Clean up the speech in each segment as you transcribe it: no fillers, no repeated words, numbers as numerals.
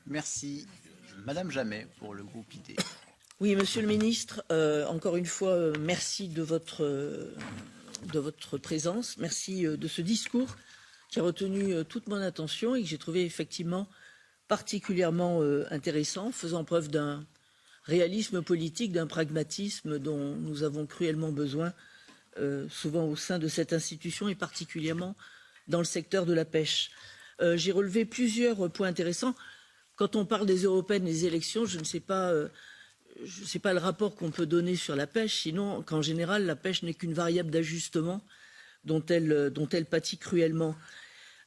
Merci. Madame Jamet, pour le groupe ID. Oui, Monsieur le Ministre, encore une fois, merci de votre présence. Merci de ce discours qui a retenu toute mon attention et que j'ai trouvé effectivement particulièrement intéressant, faisant preuve d'un réalisme politique, d'un pragmatisme dont nous avons cruellement besoin, souvent au sein de cette institution et particulièrement dans le secteur de la pêche. J'ai relevé plusieurs points intéressants. Quand on parle des européennes, des élections, je ne sais pas le rapport qu'on peut donner sur la pêche, sinon qu'en général, la pêche n'est qu'une variable d'ajustement dont elle pâtit cruellement.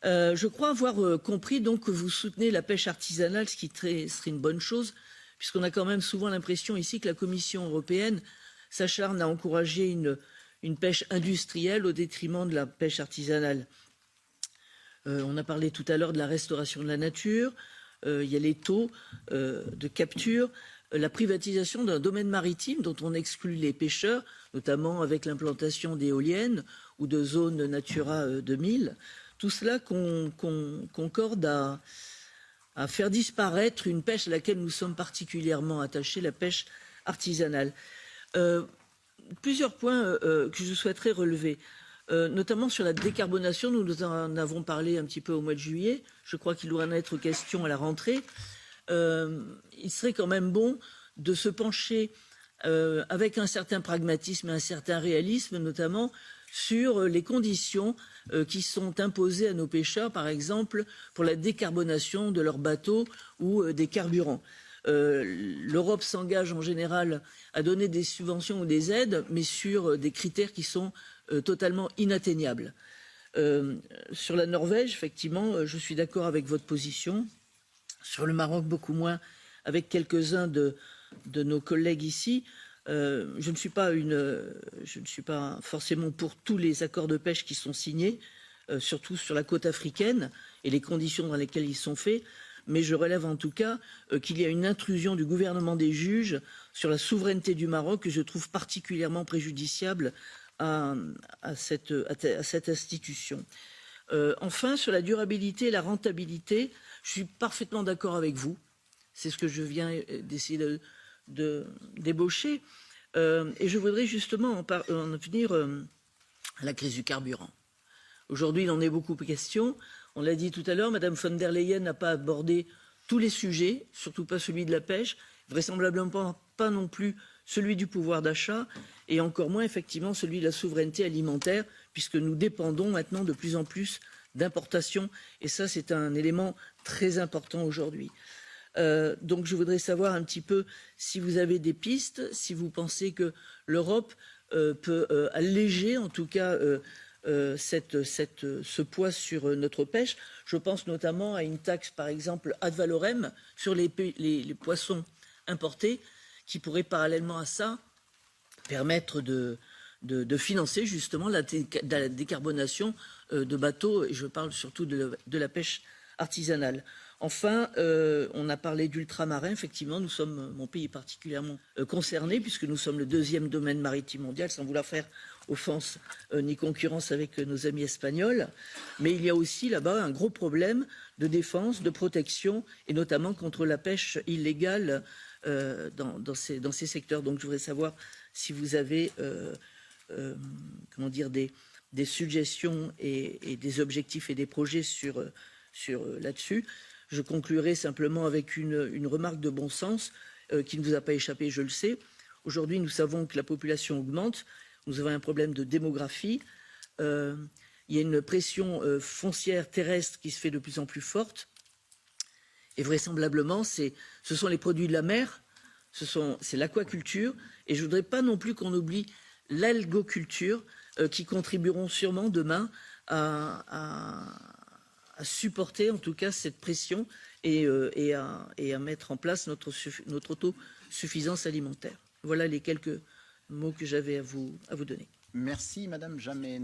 Je crois avoir compris donc que vous soutenez la pêche artisanale, ce qui serait une bonne chose, puisqu'on a quand même souvent l'impression ici que la Commission européenne s'acharne à encourager une pêche industrielle au détriment de la pêche artisanale. On a parlé tout à l'heure de la restauration de la nature, il y a les taux de capture, la privatisation d'un domaine maritime dont on exclut les pêcheurs, notamment avec l'implantation d'éoliennes ou de zones Natura 2000. Tout cela concorde à faire disparaître une pêche à laquelle nous sommes particulièrement attachés, la pêche artisanale. Plusieurs points que je souhaiterais relever. Notamment sur la décarbonation, nous en avons parlé un petit peu au mois de juillet. Je crois qu'il doit en être question à la rentrée. Il serait quand même bon de se pencher avec un certain pragmatisme et un certain réalisme, notamment sur les conditions qui sont imposées à nos pêcheurs, par exemple, pour la décarbonation de leurs bateaux ou des carburants. L'Europe s'engage en général à donner des subventions ou des aides, mais sur des critères qui sont totalement inatteignables. Sur la Norvège, effectivement, je suis d'accord avec votre position. Sur le Maroc, beaucoup moins, avec quelques-uns de nos collègues ici. Je ne suis pas forcément pour tous les accords de pêche qui sont signés, surtout sur la côte africaine et les conditions dans lesquelles ils sont faits. Mais je relève en tout cas qu'il y a une intrusion du gouvernement des juges sur la souveraineté du Maroc que je trouve particulièrement préjudiciable à cette institution. Enfin, sur la durabilité et la rentabilité, je suis parfaitement d'accord avec vous. C'est ce que je viens d'essayer de débaucher. Et je voudrais justement en venir à la crise du carburant. Aujourd'hui, il en est beaucoup question. On l'a dit tout à l'heure, Mme von der Leyen n'a pas abordé tous les sujets, surtout pas celui de la pêche, vraisemblablement pas non plus celui du pouvoir d'achat, et encore moins effectivement celui de la souveraineté alimentaire, puisque nous dépendons maintenant de plus en plus d'importations, et ça c'est un élément très important aujourd'hui. Donc je voudrais savoir un petit peu si vous avez des pistes, si vous pensez que l'Europe peut alléger en tout cas ce poids sur notre pêche. Je pense notamment à une taxe, par exemple, ad valorem sur les poissons importés, qui pourrait parallèlement à ça permettre de financer justement la décarbonation de bateaux, et je parle surtout de la pêche artisanale. Enfin, on a parlé d'ultramarins. Effectivement, mon pays est particulièrement concerné, puisque nous sommes le deuxième domaine maritime mondial, sans vouloir faire offense ni concurrence avec nos amis espagnols. Mais il y a aussi là-bas un gros problème de défense, de protection, et notamment contre la pêche illégale dans ces secteurs. Donc je voudrais savoir si vous avez des suggestions et des objectifs et des projets sur là-dessus. Je conclurai simplement avec une remarque de bon sens qui ne vous a pas échappé, je le sais. Aujourd'hui, nous savons que la population augmente. Nous avons un problème de démographie. Il y a une pression foncière terrestre qui se fait de plus en plus forte. Et vraisemblablement, ce sont les produits de la mer, c'est l'aquaculture. Et je ne voudrais pas non plus qu'on oublie l'algoculture qui contribueront sûrement demain à supporter en tout cas cette pression et à mettre en place notre autosuffisance alimentaire. Voilà les quelques mots que j'avais à vous donner. Merci Madame Jamet.